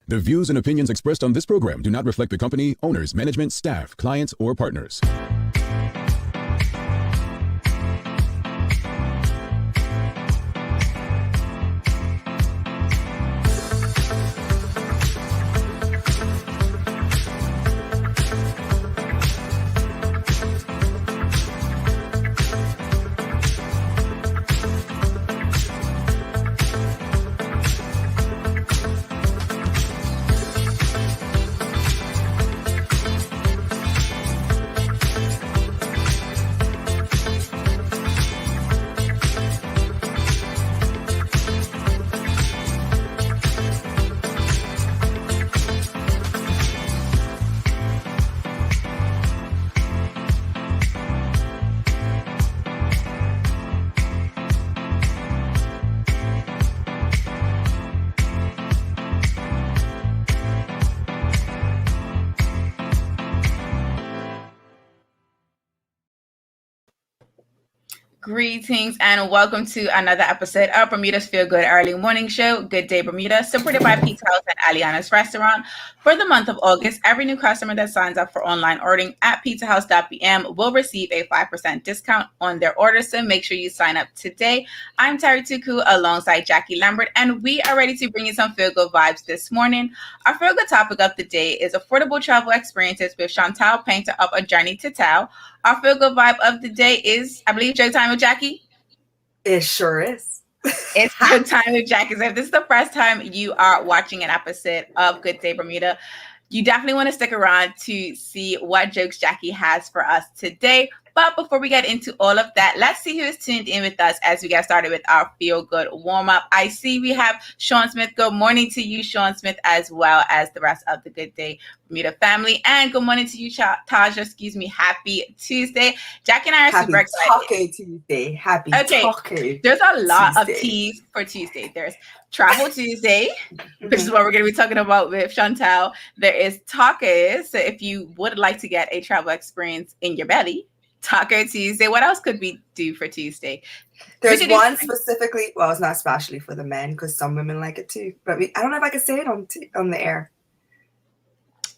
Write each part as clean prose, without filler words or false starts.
The views and opinions expressed on this program do not reflect the company, owners, management, staff, clients, or partners. Greetings and welcome to another episode of Bermuda's Feel Good Early Morning Show, Good Day Bermuda, supported by Paynter and Aliana's Restaurant. For the month of August, every new customer that signs up for online ordering at pizzahouse.bm will receive a 5% discount on their order, so make sure you sign up today. I'm Terri Tuku alongside Jacky Lambert, and we are ready to bring you some Feel Good vibes this morning. Our Feel Good topic of the day is affordable travel experiences with Shuntelle, Paynter up a journey to Telle. Our Feel Good vibe of the day is, I believe, Showtime with Jacky. It sure is. It's Showtime with Jacky. So if this is the first time you are watching an episode of Good Day Bermuda, you definitely want to stick around to see what jokes Jacky has for us today. But before we get into all of that, let's see who is tuned in with us as we get started with our Feel Good warm-up. I see we have Sean Smith. Good morning to you, Sean Smith, as well as the rest of the Good Day Bermuda family. And good morning to you, Taja. Happy Tuesday. Jacky and I are super excited. Happy Taco Tuesday. Happy Taco. There's a lot of teas for Tuesday. There's Travel Tuesday, which is what we're going to be talking about with Shuntelle. There is tacos. So if you would like to get a travel experience in your belly, Taco Tuesday. What else could we do for Tuesday? There's one specifically. Well, it's not especially for the men because some women like it too. But I don't know if I can say it on the air.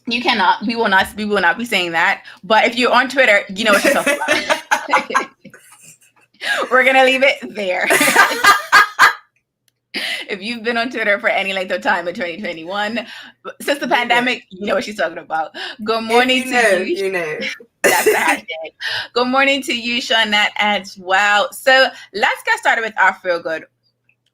You cannot. We will not. We will not be saying that. But if you're on Twitter, you know what you're talking about. We're gonna leave it there. If you've been on Twitter for any length of time in 2021, since the pandemic, you know what she's talking about. Good morning to you. You know. That's the hashtag. Good morning to you, Shawnette, as well. So let's get started with our Feel Good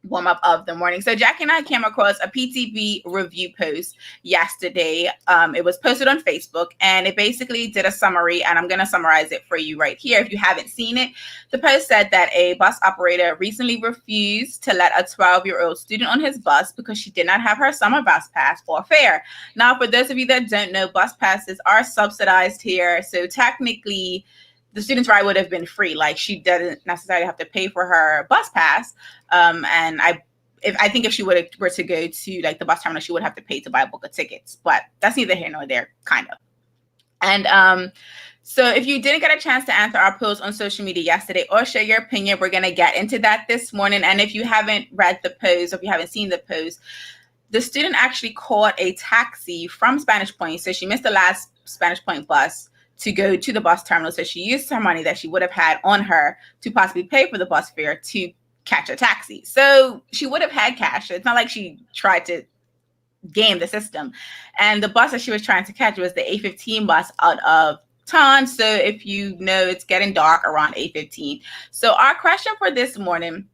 warm-up of the morning. So Jacky and I came across a PTB review post yesterday. It was posted on Facebook, and it basically did a summary, and I'm going to summarize it for you right here if you haven't seen it. The post said that a bus operator recently refused to let a 12-year-old student on his bus because she did not have her summer bus pass or fare. Now, for those of you that don't know, bus passes are subsidized here, so technically the student's ride would have been free. Like, she doesn't necessarily have to pay for her bus pass. And I think if she were to go to like the bus terminal, she would have to pay to buy a book of tickets. But that's neither here nor there, kind of. And so if you didn't get a chance to answer our post on social media yesterday or share your opinion, we're going to get into that this morning. And if you haven't read the post, or if you haven't seen the post, the student actually caught a taxi from Spanish Point. So she missed the last Spanish Point bus to go to the bus terminal. So she used her money that she would have had on her to possibly pay for the bus fare to catch a taxi. So she would have had cash. It's not like she tried to game the system. And the bus that she was trying to catch was the 8:15 bus out of town. So if you know, it's getting dark around 8:15. So our question for this morning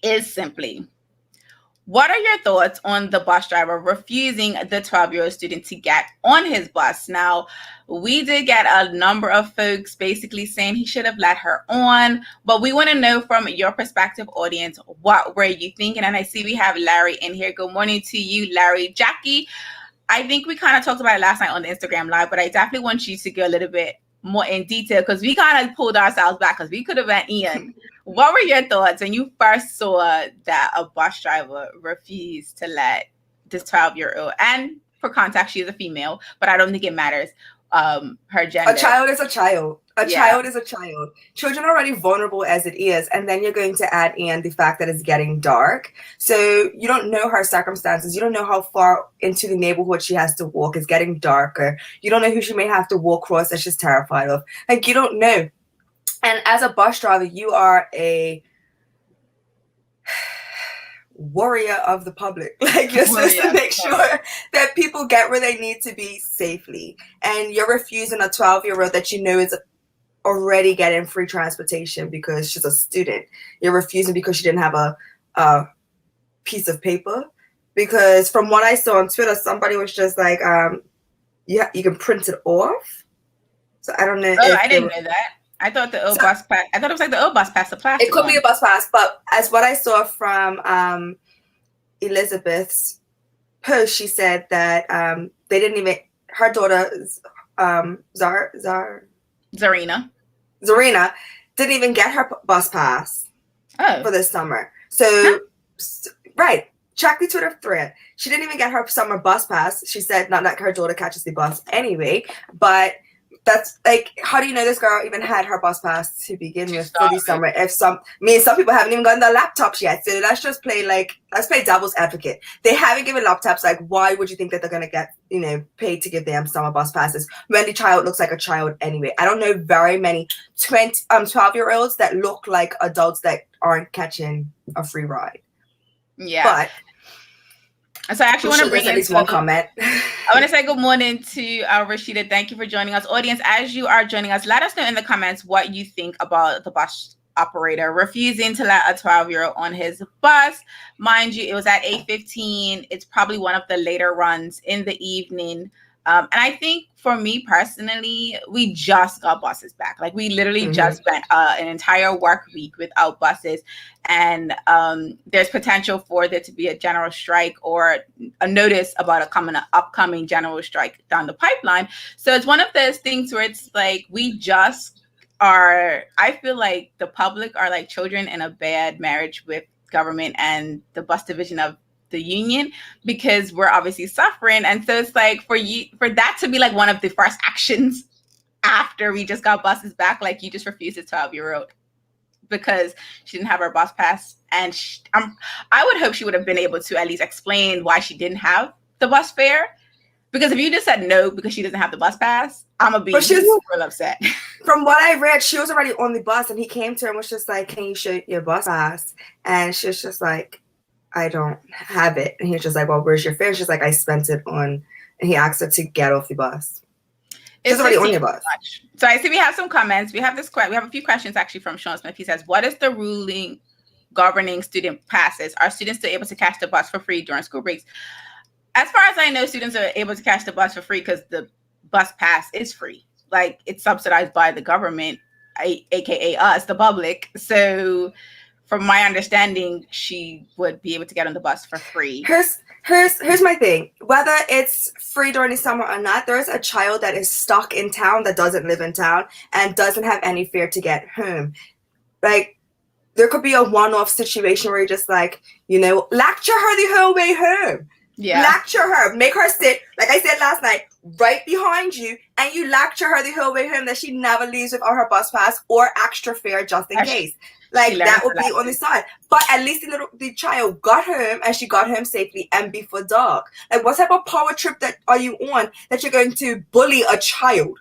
is simply, what are your thoughts on the bus driver refusing the 12-year-old student to get on his bus? Now, we did get a number of folks basically saying he should have let her on, but we want to know from your perspective, audience, what were you thinking? And I see we have Larry in here. Good morning to you, Larry. Jacky, I think we kind of talked about it last night on the Instagram Live, but I definitely want you to go a little bit more in detail because we kind of pulled ourselves back because we could have been Ian. What were your thoughts when you first saw that a bus driver refused to let this 12-year-old, and for context, she is a female, but I don't think it matters. her gender. A child is a child. A Yeah. child is a child. Children are already vulnerable as it is, and then you're going to add in the fact that it's getting dark. So you don't know her circumstances. You don't know how far into the neighborhood she has to walk. It's getting darker. You don't know who she may have to walk across that she's terrified of. Like, you don't know. And as a bus driver, you are a warrior of the public. Like, you're supposed to make sure that people get where they need to be safely. And you're refusing a 12-year-old that you know is already getting free transportation because she's a student. You're refusing because she didn't have a piece of paper. Because from what I saw on Twitter, somebody was just like, you can print it off. So I don't know. Oh, I didn't know that. I thought the bus pass. I thought it was like the bus pass, the plastic. It could be a bus pass, but as what I saw from Elizabeth's post, she said that they didn't even. Her daughter, Zarina, didn't even get her bus pass for this summer. So, right. Check the Twitter thread. She didn't even get her summer bus pass. She said not that her daughter catches the bus anyway, but that's like, how do you know this girl even had her bus pass to begin with for the summer? If some people haven't even gotten their laptops yet. So let's play devil's advocate. They haven't given laptops. Like, why would you think that they're going to get, paid to give them summer bus passes when the child looks like a child anyway? I don't know very many 12-year-olds that look like adults that aren't catching a free ride. Yeah. But so I actually want to bring in at least one comment. I want to say good morning to Rashida. Thank you for joining us. Audience, as you are joining us, let us know in the comments what you think about the bus operator refusing to let a 12-year-old on his bus. Mind you, it was at 8:15. It's probably one of the later runs in the evening. And I think for me personally, we just got buses back. Like, we literally just spent an entire work week without buses. And there's potential for there to be a general strike or a notice about an upcoming general strike down the pipeline. So it's one of those things where it's like, I feel like the public are like children in a bad marriage with government and the bus division of the union, because we're obviously suffering. And so it's like, for that to be like one of the first actions after we just got buses back, like, you just refused a 12-year-old because she didn't have her bus pass. And I would hope she would have been able to at least explain why she didn't have the bus fare. Because if you just said no because she doesn't have the bus pass, I'm going to be super upset. From what I read, she was already on the bus and he came to her and was just like, can you show your bus pass? And she was just like, I don't have it. And he was just like, well, where's your fare? She's like, I spent it on, and he asked her to get off the bus. She's already on your bus. So I see we have some comments. We have a few questions actually from Sean Smith. He says, what is the ruling governing student passes? Are students still able to catch the bus for free during school breaks? As far as I know, students are able to catch the bus for free because the bus pass is free. Like, it's subsidized by the government, aka us, the public. So from my understanding, she would be able to get on the bus for free. Here's my thing. Whether it's free during the summer or not, there's a child that is stuck in town that doesn't live in town and doesn't have any fare to get home. Like, there could be a one-off situation where you're just like, lecture her the whole way home. Yeah. Lecture her. Make her sit, like I said last night, right behind you, and you lecture her the whole way home that she never leaves without her bus pass or extra fare just in case. Like, that would be on the side. But at least the child got home, and she got home safely and before dark. Like, what type of power trip are you on that you're going to bully a child?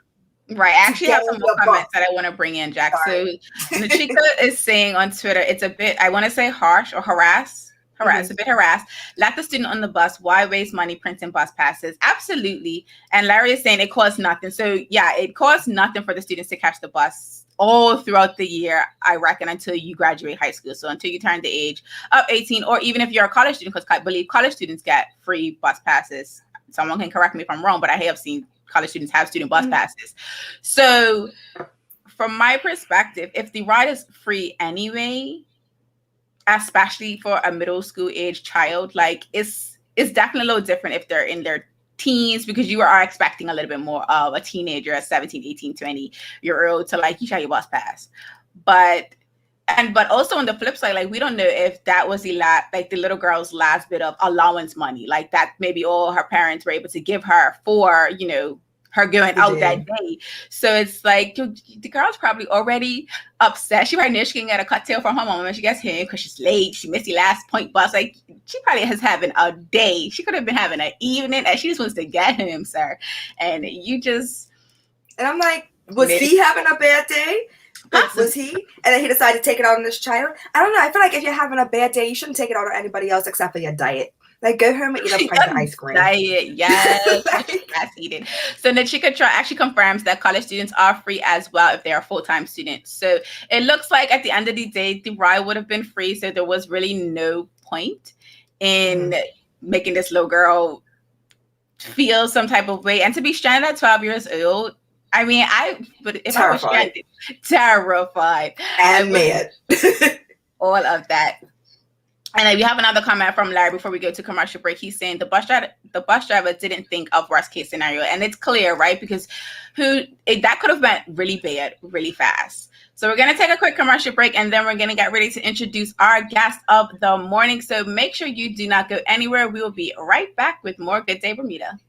Right. I actually have some more comments that I want to bring in, Jack. Sorry. So Nachika is saying on Twitter, it's a bit, I want to say harsh or harass, a bit harassed. Let the student on the bus. Why waste money printing bus passes? Absolutely. And Larry is saying it costs nothing. So yeah, it costs nothing for the students to catch the bus all throughout the year, I reckon, until you graduate high school. So until you turn the age of 18, or even if you're a college student, because I believe college students get free bus passes. Someone can correct me if I'm wrong, but I have seen college students have student bus passes. So from my perspective, if the ride is free anyway, especially for a middle school age child, like, it's definitely a little different if they're in their teens, because you are expecting a little bit more of a teenager, a 17, 18, 20-year-old to, like, you share your bus pass. But also on the flip side, like, we don't know if that was the little girl's last bit of allowance money, like that maybe all her parents were able to give her for, her going out that day. So it's like the girl's probably already upset. She probably knew she can get a cocktail from her mom when she gets here because she's late. She missed the last point bus. Like, she probably is having a day. She could have been having an evening, and she just wants to get home, sir. And you just... And I'm like, was he having a bad day? Was he? And then he decided to take it out on this child? I don't know. I feel like if you're having a bad day, you shouldn't take it out on anybody else except for your diet. Like, go home and eat a pint of ice cream. Diet, yes. That's eating. So Nachika actually confirms that college students are free as well if they are full-time students. So it looks like at the end of the day, the ride would have been free. So there was really no point in making this little girl feel some type of way. And to be stranded at 12 years old, I mean, if I was stranded, terrified. And mad. All of that. And we have another comment from Larry before we go to commercial break. He's saying the bus driver didn't think of worst case scenario. And it's clear, right? Because that could have went really bad, really fast. So we're going to take a quick commercial break, and then we're going to get ready to introduce our guest of the morning. So make sure you do not go anywhere. We will be right back with more Good Day Bermuda.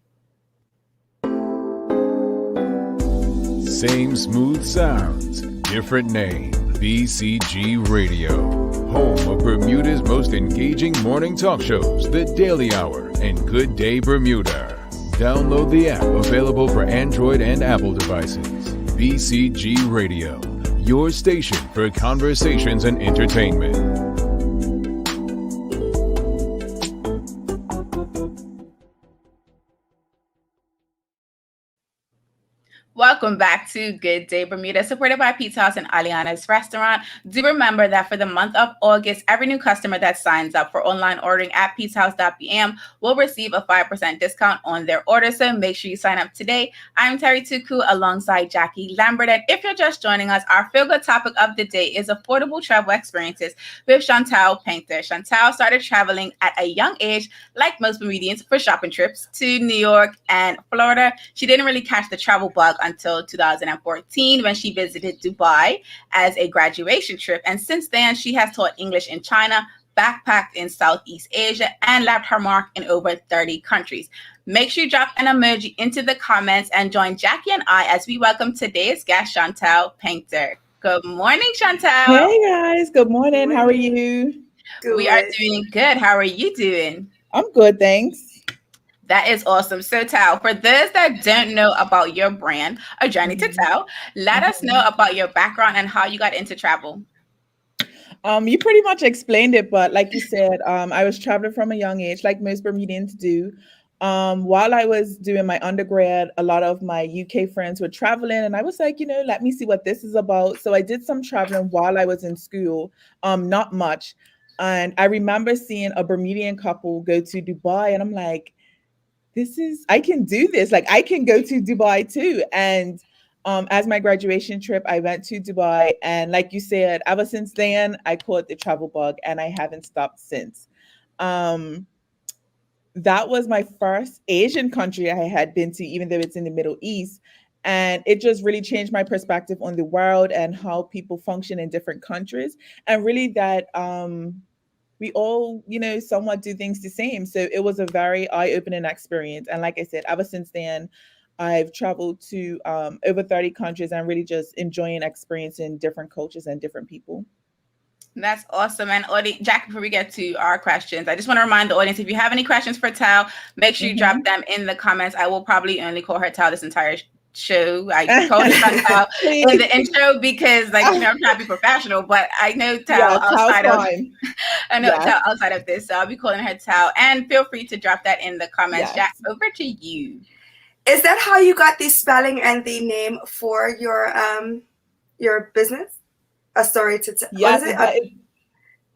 Same smooth sounds, different name. BCG Radio, home of Bermuda's most engaging morning talk shows, The Daily Hour and Good Day Bermuda. Download the app available for Android and Apple devices. BCG Radio, your station for conversations and entertainment. Welcome back to Good Day Bermuda, supported by Pizza House and Aliana's Restaurant. Do remember that for the month of August, every new customer that signs up for online ordering at pizzahouse.bm will receive a 5% discount on their order. So make sure you sign up today. I'm Terri Tuku alongside Jackie Lambert. And if you're just joining us, our feel-good topic of the day is affordable travel experiences with Shuntelle Paynter. Shuntelle started traveling at a young age, like most Bermudians, for shopping trips to New York and Florida. She didn't really catch the travel bug until 2014 when she visited Dubai as a graduation trip. And since then, she has taught English in China, backpacked in Southeast Asia, and left her mark in over 30 countries. Make sure you drop an emoji into the comments and join Jackie and I as we welcome today's guest, Shuntelle Paynter. Good morning, Shuntelle. Hey, guys. Good morning. How are you? Good. We are doing good. How are you doing? I'm good, thanks. That is awesome. So, Telle, for those that don't know about your brand, A Journey to Telle, let us know about your background and how you got into travel. You pretty much explained it, but like you said, I was traveling from a young age, like most Bermudians do. While I was doing my undergrad, a lot of my UK friends were traveling, and I was like, let me see what this is about. So I did some traveling while I was in school, not much. And I remember seeing a Bermudian couple go to Dubai, and I'm like, I can do this. Like, I can go to Dubai too. And as my graduation trip, I went to Dubai. And like you said, ever since then, I caught the travel bug and I haven't stopped since. That was my first Asian country I had been to, even though it's in the Middle East. And it just really changed my perspective on the world and how people function in different countries. And really that we all, somewhat do things the same. So it was a very eye-opening experience. And like I said, ever since then, I've traveled to over 30 countries and really just enjoying experiencing different cultures and different people. That's awesome. And Jackie, before we get to our questions, I just want to remind the audience, if you have any questions for Telle, make sure you drop them in the comments. I will probably only call her Telle this entire show. I called her Telle in the intro because, I'm trying to be professional, but I know Telle outside of this, so I'll be calling her Telle. And feel free to drop that in the comments. Yes. Jack, over to you. Is that how you got the spelling and the name for your business? A story to tell. Yes,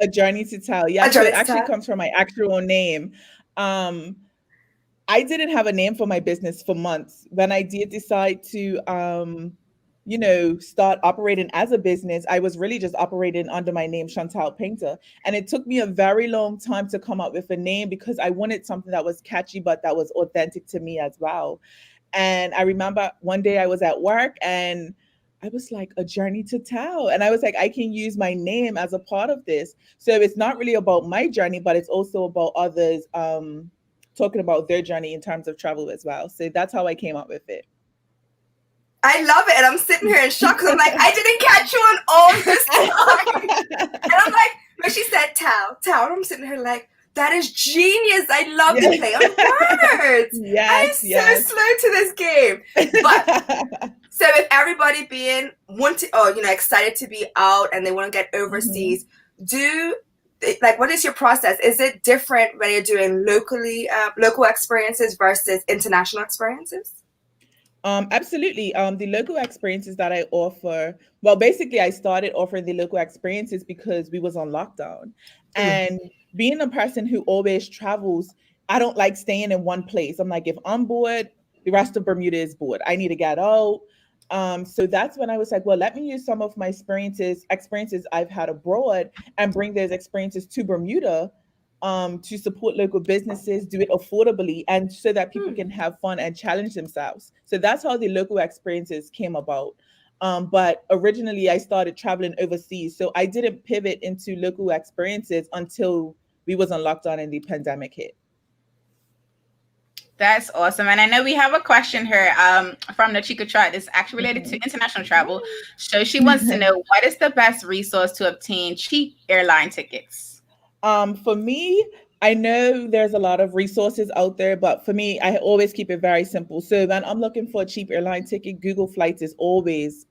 A Journey to Telle. Yeah, so it actually comes from my actual name. I didn't have a name for my business for months. When I did decide to, start operating as a business, I was really just operating under my name, Shuntelle Paynter. And it took me a very long time to come up with a name because I wanted something that was catchy, but that was authentic to me as well. And I remember one day I was at work and I was like, A Journey to Telle. And I was like, I can use my name as a part of this. So it's not really about my journey, but it's also about others talking about their journey in terms of travel as well. So that's how I came up with it. I love it. And I'm sitting here in shock because I'm like, I didn't catch you on all this time. And I'm like, when she said Telle, I'm sitting here like, that is genius. I love the play on words. I'm so slow to this game. But so with everybody being excited to be out and they want to get overseas, what is your process? Is it different when you're doing local experiences versus international experiences? Absolutely. The local experiences that I offer, well, basically I started offering the local experiences because we was on lockdown. And being a person who always travels, I don't like staying in one place. I'm like, if I'm bored, the rest of Bermuda is bored. I need to get out. So that's when I was like, well, let me use some of my experiences I've had abroad and bring those experiences to Bermuda to support local businesses, do it affordably, and so that people can have fun and challenge themselves. So that's how the local experiences came about. But originally I started traveling overseas. So I didn't pivot into local experiences until we was on lockdown and the pandemic hit. That's awesome. And I know we have a question here from the Chica Trot. It's actually related to international travel. So she wants to know, what is the best resource to obtain cheap airline tickets? For me, I know there's a lot of resources out there, but for me, I always keep it very simple. So when I'm looking for a cheap airline ticket, Google Flights is always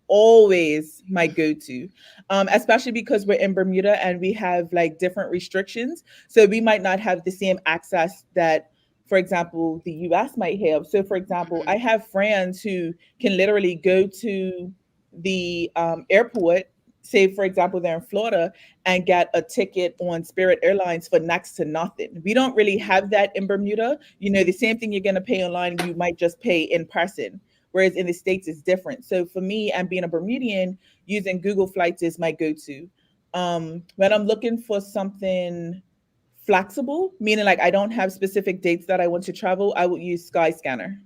my go-to, especially because we're in Bermuda and we have like different restrictions. So we might not have the same access that, for example, the US might have. So for example, I have friends who can literally go to the airport, say, for example, they're in Florida, and get a ticket on Spirit Airlines for next to nothing. We don't really have that in Bermuda. You know, the same thing you're going to pay online, you might just pay in person, whereas in the States it's different. So for me, and being a Bermudian, using Google Flights is my go-to. When I'm looking for something flexible, meaning like I don't have specific dates that I want to travel, I will use Skyscanner.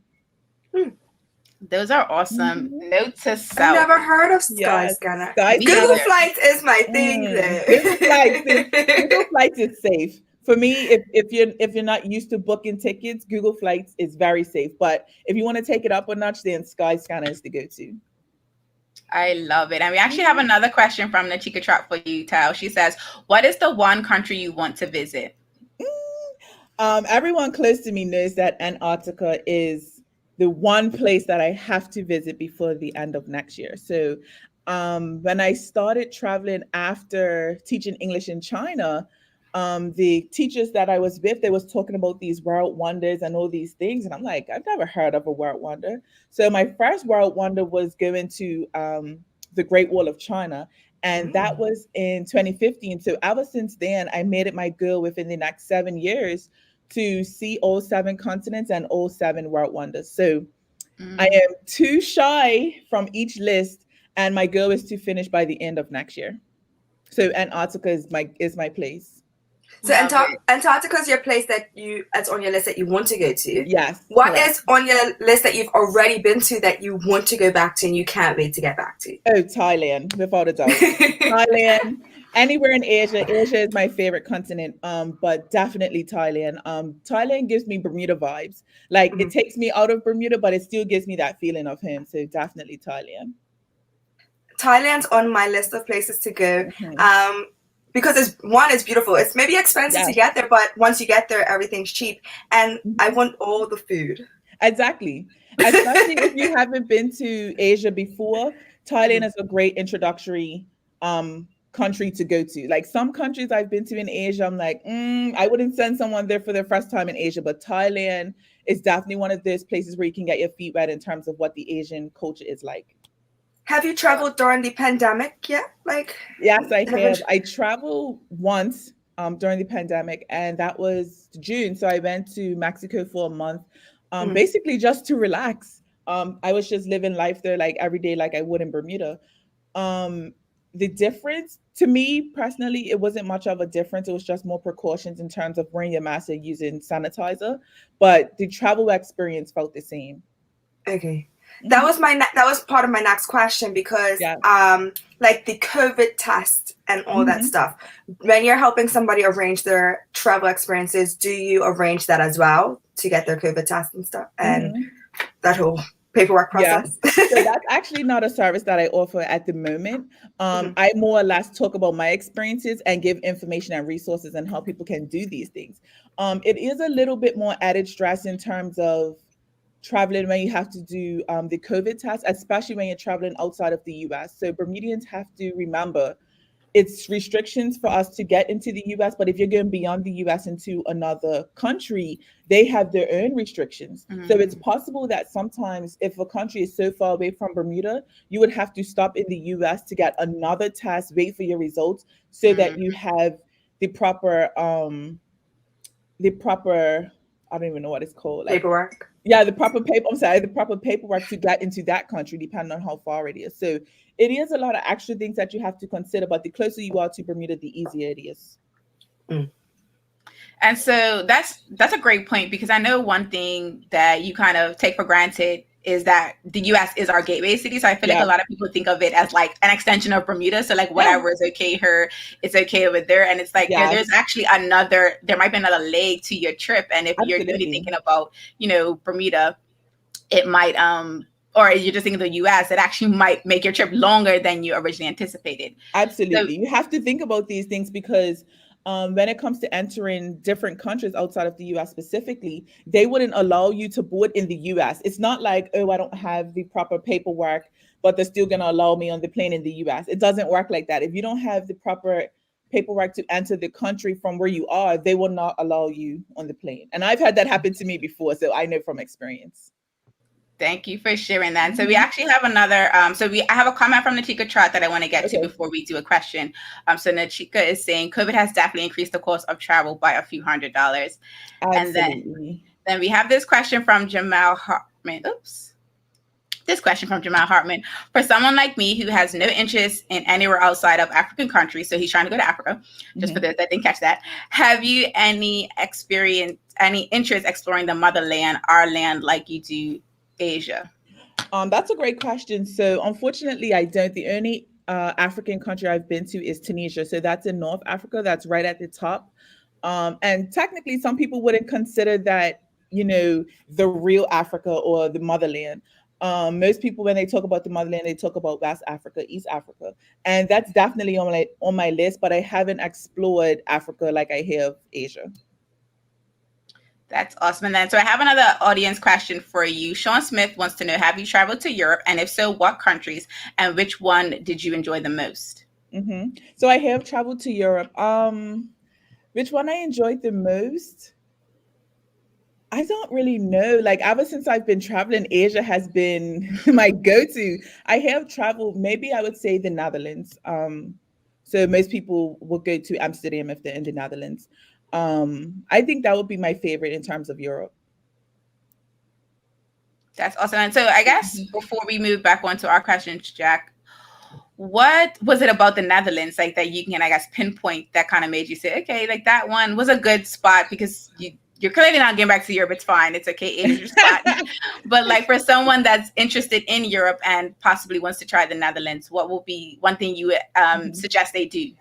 Those are awesome. Note to self. I've never heard of Skyscanner. Google Flights is my thing Google Flights is safe. For me, if you're not used to booking tickets, Google Flights is very safe. But if you want to take it up a notch, then Skyscanner is the go-to. I love it. And we actually have another question from the Chica Trot for you, Telle. She says, what is the one country you want to visit? Everyone close to me knows that Antarctica is the one place that I have to visit before the end of next year. So when I started traveling after teaching English in China, the teachers that I was with, they was talking about these world wonders and all these things. And I'm like, I've never heard of a world wonder. So my first world wonder was going to the Great Wall of China. And that was in 2015. So ever since then, I made it my goal within the next 7 years to see all 7 continents and all 7 world wonders. So I am 2 shy from each list, and my goal is to finish by the end of next year. So Antarctica is my place. So Antarctica is your place that's on your list that you want to go to. Yes. What is on your list that you've already been to that you want to go back to and you can't wait to get back to? Oh, Thailand, without a doubt. Thailand. Anywhere in Asia. Asia is my favorite continent, but definitely Thailand. Thailand gives me Bermuda vibes. Like it takes me out of Bermuda, but it still gives me that feeling of home. So definitely Thailand. Thailand's on my list of places to go. Because it's beautiful. It's maybe expensive to get there, but once you get there, everything's cheap. And I want all the food. Exactly. Especially if you haven't been to Asia before, Thailand is a great introductory country to go to. Like some countries I've been to in Asia, I'm like, I wouldn't send someone there for their first time in Asia, but Thailand is definitely one of those places where you can get your feet wet in terms of what the Asian culture is like. Have you traveled during the pandemic yet? Yes, I have. I traveled once during the pandemic, and that was June. So I went to Mexico for a month, basically just to relax. I was just living life there like every day, like I would in Bermuda. The difference to me personally, it wasn't much of a difference. It was just more precautions in terms of wearing your mask and using sanitizer, but the travel experience felt the same. Okay. That was part of my next question because like the COVID test and all that stuff, when you're helping somebody arrange their travel experiences, do you arrange that as well to get their COVID test and stuff and that whole paperwork process? So that's actually not a service that I offer at the moment. I more or less talk about my experiences and give information and resources and how people can do these things. It is a little bit more added stress in terms of traveling when you have to do the COVID test, especially when you're traveling outside of the US. So Bermudians have to remember it's restrictions for us to get into the US, but if you're going beyond the US into another country, they have their own restrictions. So it's possible that sometimes if a country is so far away from Bermuda, you would have to stop in the US to get another test, wait for your results so that you have the proper I don't even know what it's called. Paperwork. Yeah, the proper paperwork to get into that country, depending on how far it is. So it is a lot of extra things that you have to consider, but the closer you are to Bermuda, the easier it is. And so that's a great point, because I know one thing that you kind of take for granted is that the US is our gateway city. So I feel like a lot of people think of it as like an extension of Bermuda. So like whatever is okay here, it's okay over there. And it's like there's actually there might be another leg to your trip. And if you're really thinking about, Bermuda, it might or you're just thinking of the US, it actually might make your trip longer than you originally anticipated. Absolutely. So, you have to think about these things because when it comes to entering different countries outside of the US specifically, they wouldn't allow you to board in the US. It's not like, oh, I don't have the proper paperwork, but they're still going to allow me on the plane in the US. It doesn't work like that. If you don't have the proper paperwork to enter the country from where you are, they will not allow you on the plane. And I've had that happen to me before, so I know from experience. Thank you for sharing that. So we actually have another, I have a comment from Nachika Trot that I want to get to before we do a question. So Nachika is saying COVID has definitely increased the cost of travel by a few $100s. Absolutely. And then we have this question from Jamal Hartman. This question from Jamal Hartman. For someone like me who has no interest in anywhere outside of African countries, so he's trying to go to Africa, just for this, I didn't catch that. Have you any interest exploring the motherland, our land, like you do Asia? That's a great question. So unfortunately, I don't. The only African country I've been to is Tunisia. So that's in North Africa. That's right at the top. And technically, some people wouldn't consider that, the real Africa or the motherland. Most people, when they talk about the motherland, they talk about West Africa, East Africa. And that's definitely on my list, but I haven't explored Africa like I have Asia. That's awesome. And then, so I have another audience question for you. Sean Smith wants to know, have you traveled to Europe? And if so, what countries? And which one did you enjoy the most? So I have traveled to Europe. Which one I enjoyed the most? I don't really know. Like ever since I've been traveling, Asia has been my go-to. I have traveled, maybe I would say the Netherlands. So most people will go to Amsterdam if they're in the Netherlands. I think that would be my favorite in terms of Europe. That's awesome. And so I guess before we move back on to our questions, Jack, what was it about the Netherlands like that you can, I guess, pinpoint that kind of made you say, okay, like that one was a good spot? Because you're clearly not getting back to Europe. It's fine. It's okay. It is your spot. But like for someone that's interested in Europe and possibly wants to try the Netherlands, what will be one thing you suggest they do?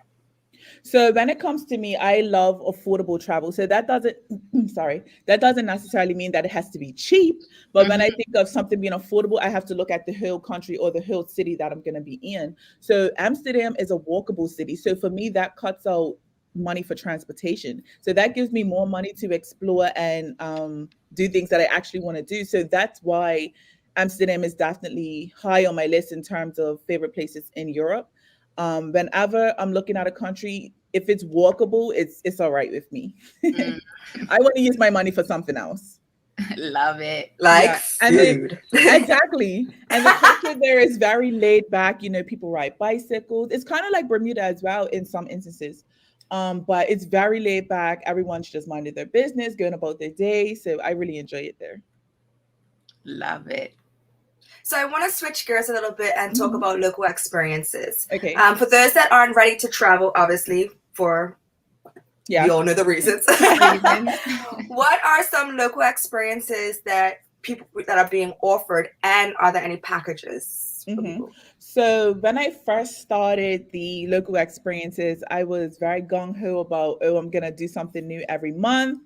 So when it comes to me, I love affordable travel. So that doesn't necessarily mean that it has to be cheap. But when I think of something being affordable, I have to look at the whole country or the whole city that I'm going to be in. So Amsterdam is a walkable city. So for me, that cuts out money for transportation. So that gives me more money to explore and do things that I actually want to do. So that's why Amsterdam is definitely high on my list in terms of favorite places in Europe. Whenever I'm looking at a country, if it's walkable, it's all right with me. I want to use my money for something else. Love it. Like food. Exactly. And the culture there is very laid back. People ride bicycles. It's kind of like Bermuda as well in some instances. But it's very laid back. Everyone's just minding their business, going about their day. So I really enjoy it there. Love it. So I want to switch gears a little bit and talk about local experiences. Okay. For those that aren't ready to travel, obviously, we all know the reasons. What are some local experiences that people that are being offered, and are there any packages for hmm people? So when I first started the local experiences, I was very gung ho about, oh, I'm gonna do something new every month.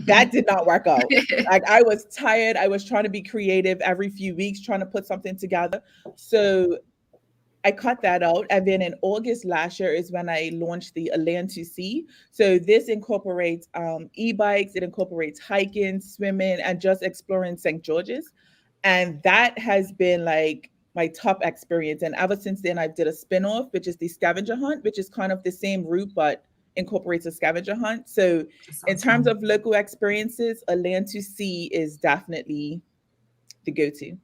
That did not work out. Like I was tired. I was trying to be creative every few weeks, trying to put something together. So I cut that out. And then in August last year is when I launched the Land to Sea. So this incorporates e-bikes, it incorporates hiking, swimming, and just exploring St. George's. And that has been like my top experience. And ever since then, I did a spin-off, which is the scavenger hunt, which is kind of the same route, but incorporates a scavenger hunt. So That in sounds terms fun. of local experiences, A Land to Sea is definitely the go-to.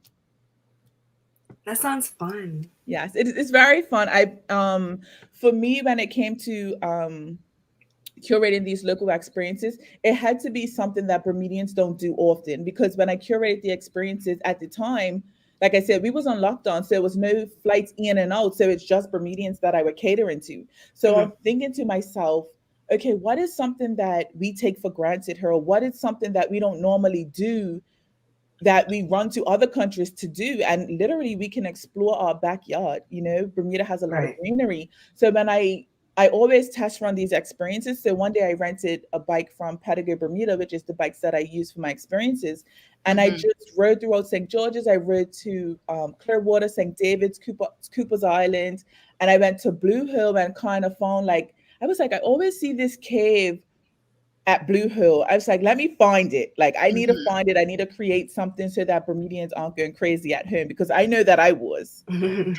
That sounds fun. Yes, it's very fun. I for me when it came to curating these local experiences, it had to be something that Bermudians don't do often because when I curated the experiences at the time, like I said, we was on lockdown, so there was no flights in and out. So it's just Bermudians that I were catering to. So Hmm. I'm thinking to myself, okay, what is something that we take for granted here? Or what is something that we don't normally do that we run to other countries to do, and literally we can explore our backyard. Bermuda has a lot of Right. greenery. So when I always test run these experiences. So one day I rented a bike from Patago Bermuda, which is the bikes that I use for my experiences, and I Mhm. just rode throughout St. George's. I rode to Clearwater, St. David's, Cooper's Island, and I went to Blue Hill and kind of found, like, I was like, I always see this cave at Blue Hill. I was like, let me find it. Like, I need to Mhm. find it. I need to create something so that Bermudians aren't going crazy at home, because I know that I was.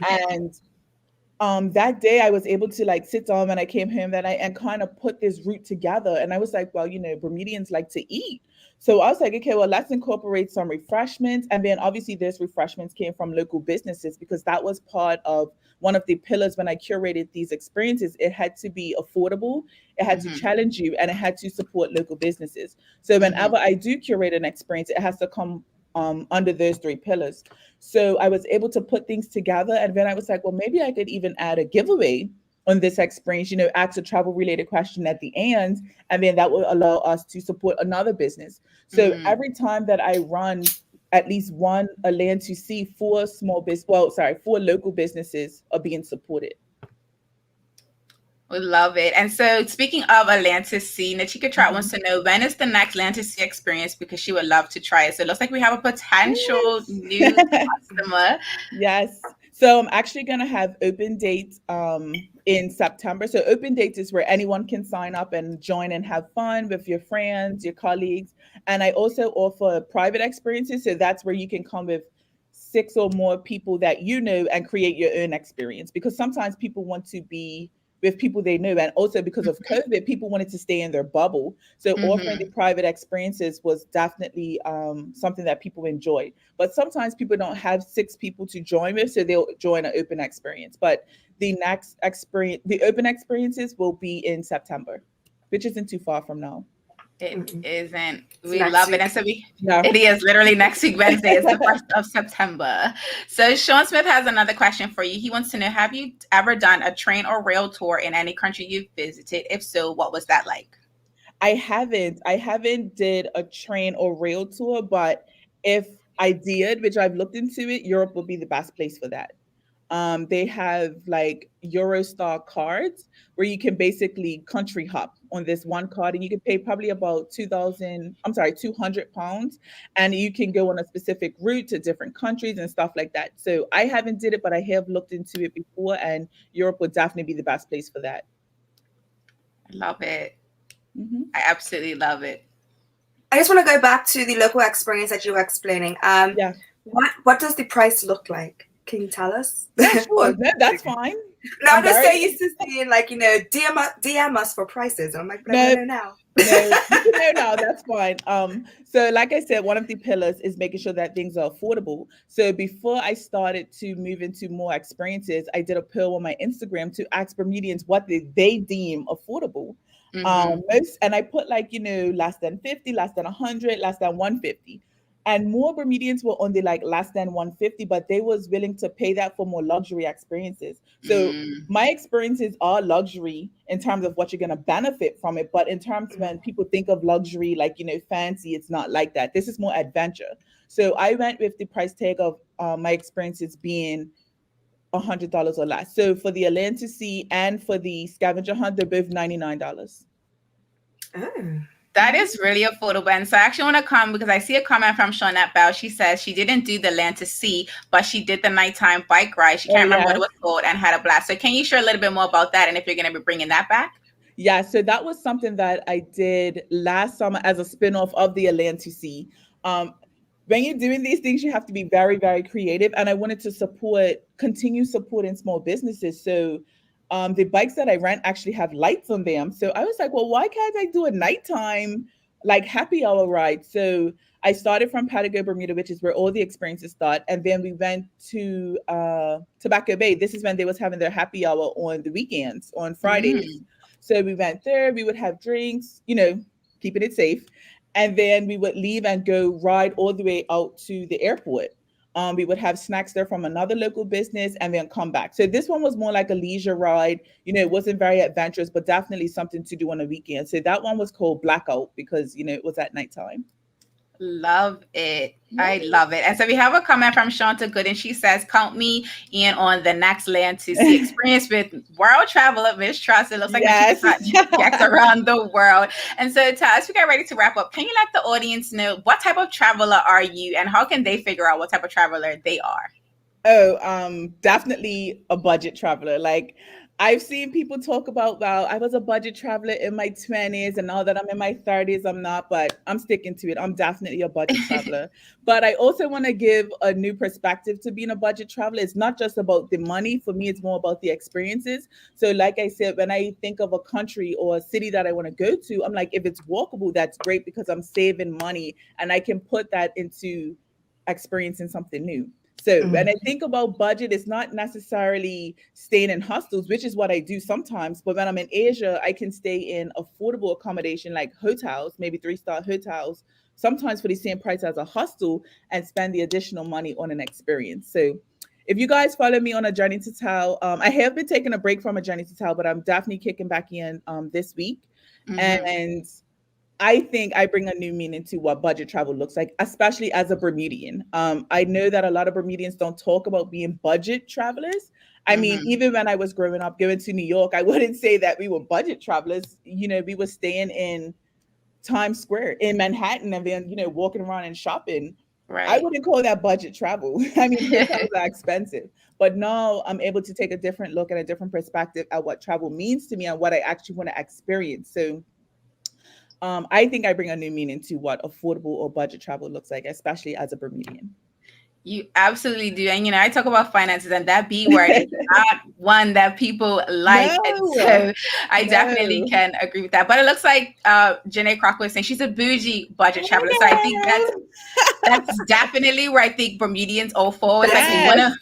And that day I was able to like sit down when I came home that I and kind of put this route together. And I was like, well, Bermudians like to eat. So I was like, okay, well, let's incorporate some refreshments. And then obviously those refreshments came from local businesses, because that was part of one of the pillars when I curated these experiences. It had to be affordable, it had to Mhm. challenge you, and it had to support local businesses. So Mhm. whenever I do curate an experience, it has to come under those three pillars. So I was able to put things together. And then I was like, well, maybe I could even add a giveaway on this experience, ask a travel related question at the end. And then that will allow us to support another business. So Mhm. every time that I run at least one A Land to Sea, four local businesses are being supported. We love it. And so, speaking of Atlantis Sea, Nachika Trout wants Mhm. to know when is the next Atlantis Sea experience because she would love to try it. So, it looks like we have a potential new Yes. customer. Yes. So I'm actually going to have open dates in September. So open dates is where anyone can sign up and join and have fun with your friends, your colleagues. And I also offer private experiences. So that's where you can come with six or more people that you know and create your own experience, because sometimes people want to be with people they know. And also because of COVID, people wanted to stay in their bubble. So offering the Mhm. private experiences was definitely something that people enjoyed. But sometimes people don't have six people to join with, so they'll join an open experience. But the next experience, the open experiences will be in September, which isn't too far from now. It Mm-mm. isn't. It's We next love it. And week. so, Yeah. it is literally next week, Wednesday. It's the 1st of September. So, Sean Smith has another question for you. He wants to know, have you ever done a train or rail tour in any country you've visited? If so, what was that like? I haven't did a train or rail tour, but if I did, which I've looked into it, Europe would be the best place for that. They have like Eurostar cards where you can basically country hop on this one card, and you can pay probably about 200 pounds, and you can go on a specific route to different countries and stuff like that. So I haven't did it, but I have looked into it before, and Europe would definitely be the best place for that. I love it. Hmm. I absolutely love it. I just want to go back to the local experience that you were explaining. Yeah. What does the price look like? Can you tell us? Yeah, sure. Or No, that's fine. no, I'm I'm just so very used to seeing like DM us for prices. And I'm like, but I want no. to know now. No, you can know now. That's fine. So like I said, one of the pillars is making sure that things are affordable. So before I started to move into more experiences, I did a poll on my Instagram to ask Bermudians what they deem affordable. Mhm. And I put like, less than 50, less than 100, less than 150. And more Bermudians were on the like less than 150, but they was willing to pay that for more luxury experiences. So Mm. my experiences are luxury in terms of what you're going to benefit from it, but in terms when people think of luxury like fancy, it's not like that. This is more adventure. So I went with the price tag of my experiences being $100 or less. So for the Atlantic Sea and for the scavenger hunt, they're both $99. Oh. That is really affordable. And so I actually want to come because I see a comment from Shawnette Bell. She says she didn't do the land to sea, but she did the nighttime bike ride. She can't remember what it was called and had a blast. So can you share a little bit more about that and if you're going to be bringing that back? Yeah, so that was something that I did last summer as a spin-off of the Atlantic Sea. When you're doing these things, you have to be very, very creative. And I wanted to continue supporting small businesses. So the bikes that I rent actually have lights on them. So I was like, well, why can't I do a nighttime like happy hour ride? So I started from Patago, Bermuda, which is where all the experiences start. And then we went to Tobacco Bay. This is when they was having their happy hour on the weekends, on Fridays. So we went there, we would have drinks, keeping it safe. And then we would leave and go ride all the way out to the airport. We would have snacks there from another local business and then come back. So this one was more like a leisure ride. It wasn't very adventurous, but definitely something to do on a weekend. So that one was called Blackout because, it was at nighttime. Love it. I love it. And so we have a comment from Shanta Good, and she says, count me in on the next land to see experience with world traveler Miss Trust. It looks like she gets around the world. And so as we get ready to wrap up, can you let the audience know what type of traveler are you and how can they figure out what type of traveler they are? Oh, definitely a budget traveler. Like I've seen people talk about, well, I was a budget traveler in my 20s and now that I'm in my 30s, I'm not, but I'm sticking to it. I'm definitely a budget traveler. But I also want to give a new perspective to being a budget traveler. It's not just about the money. For me, it's more about the experiences. So like I said, when I think of a country or a city that I want to go to, I'm like, if it's walkable, that's great because I'm saving money and I can put that into experiencing something new. So when I think about budget, it's not necessarily staying in hostels, which is what I do sometimes. But when I'm in Asia, I can stay in affordable accommodation like hotels, maybe 3-star hotels, sometimes for the same price as a hostel and spend the additional money on an experience. So if you guys follow me on A Journey to Telle, I have been taking a break from A Journey to Telle, but I'm definitely kicking back in this week. And I think I bring a new meaning to what budget travel looks like, especially as a Bermudian. I know that a lot of Bermudians don't talk about being budget travelers. I mean, even when I was growing up, going to New York, I wouldn't say that we were budget travelers. We were staying in Times Square in Manhattan and then, walking around and shopping. Right. I wouldn't call that budget travel. I mean, hotels are expensive. But now I'm able to take a different look and a different perspective at what travel means to me and what I actually want to experience. So I think I bring a new meaning to what affordable or budget travel looks like, especially as a Bermudian. You absolutely do. And, I talk about finances and that B word is not one that people like. No. So I definitely can agree with that. But it looks like Janae Crocker was saying she's a bougie budget traveler. So I think that's definitely where I think Bermudians all fall. It's like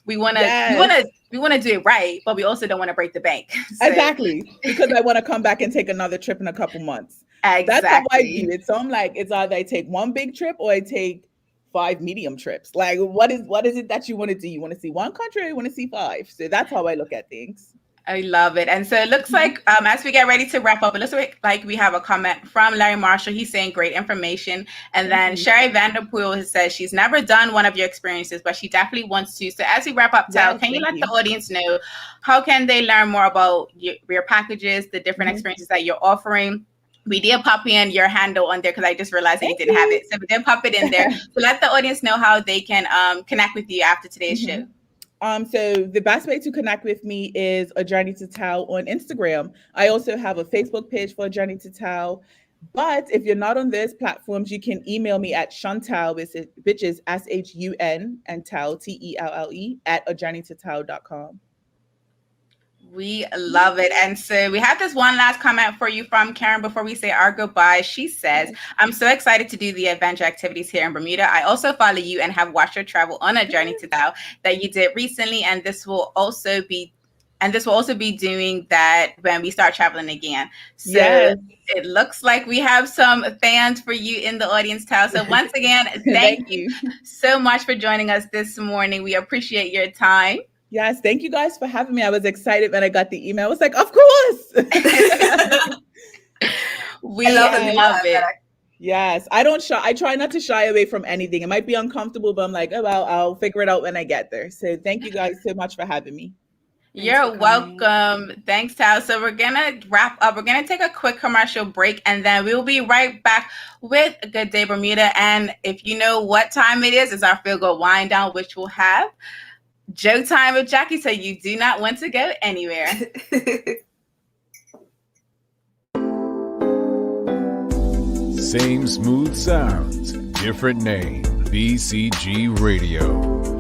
we want to do it right, but we also don't want to break the bank. So. Exactly. Because I want to come back and take another trip in a couple months. Exactly. That's how I view it. So I'm like, it's either I take one big trip or I take 5 medium trips. Like, what is it that you want to do? You want to see one country or you want to see 5? So that's how I look at things. I love it. And so it looks like as we get ready to wrap up, it looks like we have a comment from Larry Marshall. He's saying great information. And then Sherry Vanderpool says she's never done one of your experiences, but she definitely wants to. So as we wrap up, Telle, can you let the audience know how can they learn more about your packages, the different experiences that you're offering? We did pop in your handle on there because I just realized that you didn't have it. So we did pop it in there. So let the audience know how they can connect with you after today's show. So the best way to connect with me is A Journey to Telle on Instagram. I also have a Facebook page for A Journey to Telle. But if you're not on those platforms, you can email me at Shuntelle, which is SHUN and Telle, TELLE, at ajourneytotelle.com. We love it. And so we have this one last comment for you from Karen before we say our goodbye. She says, I'm so excited to do the adventure activities here in Bermuda. I also follow you and have watched your travel on A Journey to Telle that you did recently. And this will also be doing that when we start traveling again. So it looks like we have some fans for you in the audience, Telle. So once again, thank you so much for joining us this morning. We appreciate your time. Yes, thank you guys for having me. I was excited when I got the email. I was like, of course. We love it. Yes, I don't shy. I try not to shy away from anything. It might be uncomfortable, but I'm like, oh well, I'll figure it out when I get there. So thank you guys so much for having me. You're welcome. Thanks, Tao. So we're going to wrap up. We're going to take a quick commercial break, and then we'll be right back with Good Day Bermuda. And if you know what time it is, it's our Feel Good Wind Down, which we'll have joke time with Jackie. So you do not want to go anywhere. Same smooth sounds, different name. BCG Radio,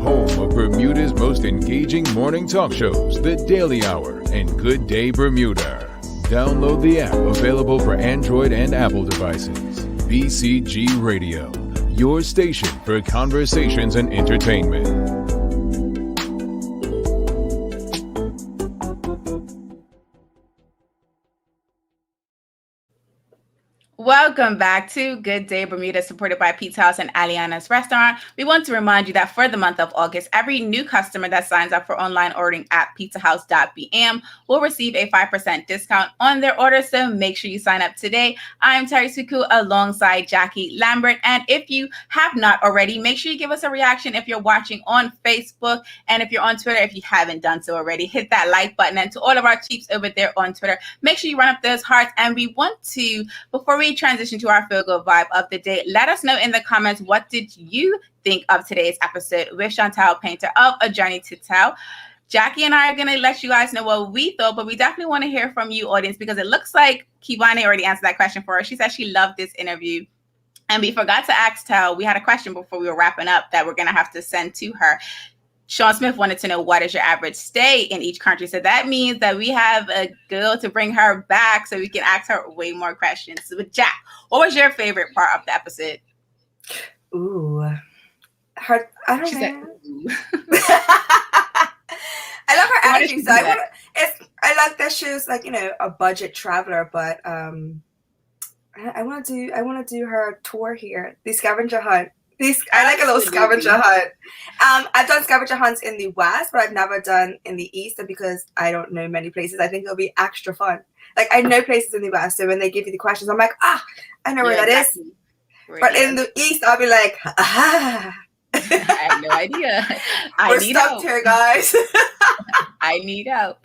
home of Bermuda's most engaging morning talk shows, The Daily Hour and Good Day Bermuda. Download the app available for Android and Apple devices. BCG Radio, your station for conversations and entertainment. Welcome back to Good Day Bermuda, supported by Pete's House and Aliana's Restaurant. We want to remind you that for the month of August, every new customer that signs up for online ordering at pizzahouse.bm will receive a 5% discount on their order, so make sure you sign up today. I'm Terri Suku alongside Jackie Lambert, and if you have not already, make sure you give us a reaction if you're watching on Facebook, and if you're on Twitter, if you haven't done so already, hit that like button. And to all of our cheaps over there on Twitter, make sure you run up those hearts. And we want to, before we transition to our feel good vibe of the day, let us know in the comments, what did you think of today's episode with Shuntelle, Paynter of A Journey to Telle. Jackie and I are going to let you guys know what we thought, but we definitely want to hear from you, audience, because it looks like Kivani already answered that question for us. She said she loved this interview. And we forgot to ask Telle, we had a question before we were wrapping up that we're going to have to send to her. Sean Smith wanted to know, what is your average stay in each country? So that means that we have a girl to bring her back so we can ask her way more questions. So with Jack, what was your favorite part of the episode? Ooh. I don't know. I love her attitude. So I like that she was like, a budget traveler, but I want to do her tour here, the scavenger hunt. I like a little scavenger hunt. I've done scavenger hunts in the West, but I've never done in the East. And because I don't know many places, I think it'll be extra fun. Like, I know places in the West, so when they give you the questions, I'm like, I know where that is. But in the East, I'll be like, I have no idea. We're stuck here, guys. I need help.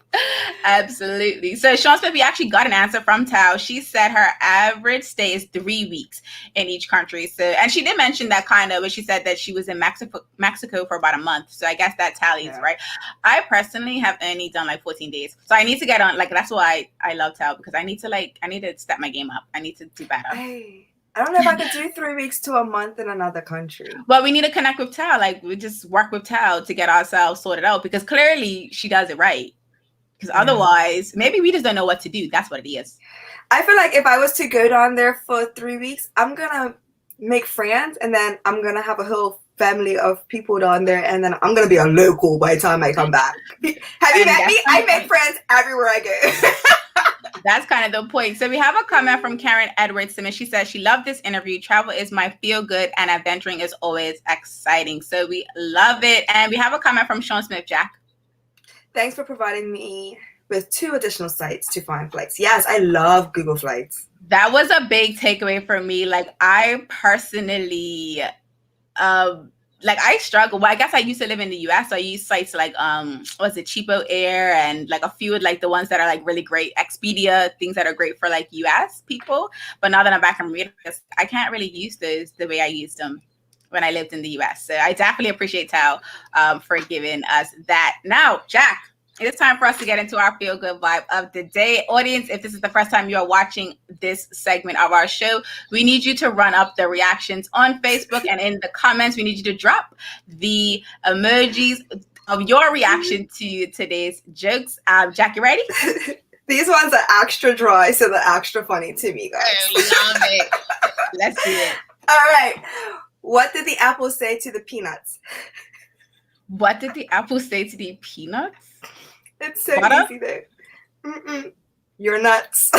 Absolutely. So Sean Smith, we actually got an answer from Tao. She said her average stay is 3 weeks in each country. So, and she did mention that kind of, but she said that she was in Mexico for about a month. So I guess that tallies, right? I personally have only done like 14 days. So I need to get on, like, that's why I love Tao, because I need to step my game up. I need to do better. I don't know if I could do 3 weeks to a month in another country. Well, we need to connect with Tao. Like, we just work with Tao to get ourselves sorted out, because clearly she does it right. Because otherwise, maybe we just don't know what to do. That's what it is. I feel like if I was to go down there for 3 weeks, I'm going to make friends, and then I'm going to have a whole family of people down there, and then I'm going to be a local by the time I come back. Have you met me? I make friends everywhere I go. That's kind of the point. So we have a comment from Karen Edwardson, and she says she loved this interview. Travel is my feel good, and adventuring is always exciting. So we love it. And we have a comment from Sean Smith. Jack, thanks for providing me with 2 additional sites to find flights. Yes, I love Google Flights. That was a big takeaway for me. Like, I personally, I struggle. Well, I guess I used to live in the US, so I use sites like Cheapo Air, and like a few like the ones that are like really great, Expedia, things that are great for like US people. But now that I'm back in Bermuda, I can't really use those the way I used them when I lived in the US. So I definitely appreciate Tao for giving us that. Now, Jack, it's time for us to get into our feel good vibe of the day. Audience, if this is the first time you are watching this segment of our show, we need you to run up the reactions on Facebook, and in the comments, we need you to drop the emojis of your reaction to today's jokes. Jack, you ready? These ones are extra dry, so they're extra funny to me, guys. I love it. Let's do it. All right. What did the apple say to the peanuts? What did the apple say to the peanuts? It's so easy though. You're nuts.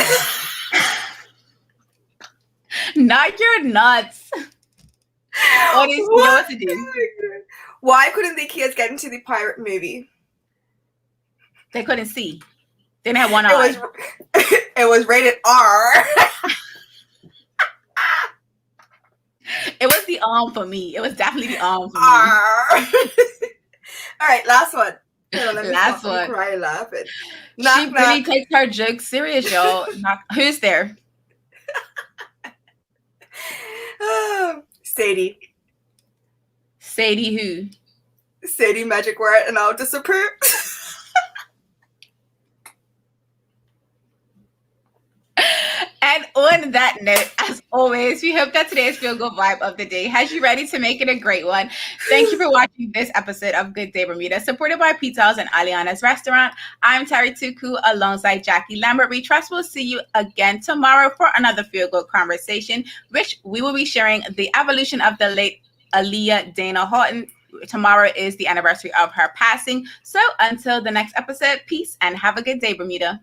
Not your nuts. What is what to do? Why couldn't the kids get into the pirate movie? They couldn't see. They didn't have one eye. It was rated R. for me. It was definitely the for me. All right, last one. Last one. I'm crying laughing. She really takes her jokes serious, y'all. Who's there? Sadie. Sadie who? Sadie magic word, and I'll disapprove. And on that note, as always, we hope that today's Feel Good Vibe of the day has you ready to make it a great one. Thank you for watching this episode of Good Day Bermuda, supported by Pizza House and Aliana's Restaurant. I'm Terri Tuku alongside Jackie Lambert. We trust we'll see you again tomorrow for another Feel Good conversation, which we will be sharing the evolution of the late Aaliyah Dana Horton. Tomorrow is the anniversary of her passing. So until the next episode, peace and have a good day, Bermuda.